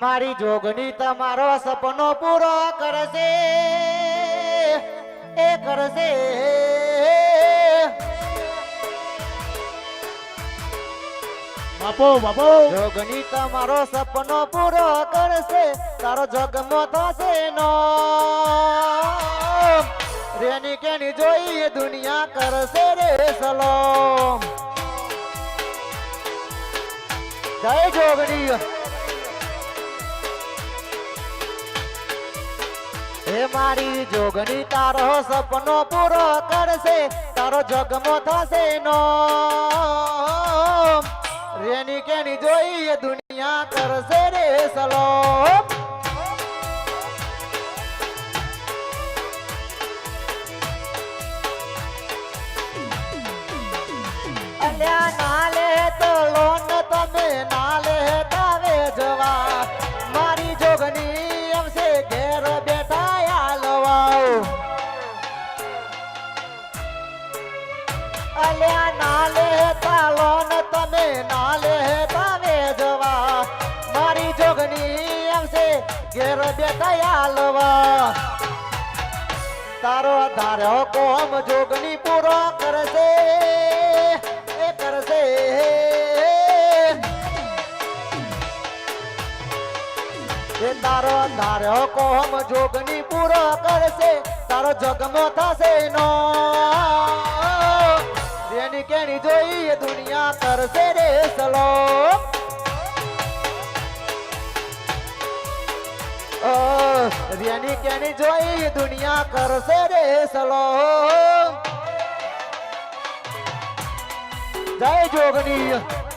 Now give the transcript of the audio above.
મારી જોગણી તમારો સપનો પૂરો કરશે એ કરશે બાપો બાપો જોગણી તમારો સપનો પૂરો કરશે તારો જગમો થશે નો રેની કેની જોઈ દુનિયા કરશે રે સલોમ જય જોગણી હે મારી જોગણી તારો સપનો પૂરો કરશે તારો જગમો થશે નો રેની કેની જોઈ દુનિયા કરશે રે સલોમ અલ્યા નાલે તો લોન તમે નાલે તાવે જવા મારી જોગણી એમસે ઘેર બેઠા આલવાઓ અલ્યા નાલે તાલોન તમે નાલે તાવે જવા મારી જોગણી એમસે ઘેર બેઠા આલવા તારો ધાર્યો કોમ જોગણી પૂરો કરશે એ કરશે એ તારો ધાર્યો કોમ જોગણી પૂરો કરશે તારો જગમો થશે નો રેની કેની જોઈ દુનિયા કરશે રે સલોમ રેની કેની જોઈ દુનિયા કરશે રે સલોમ જય જોગણી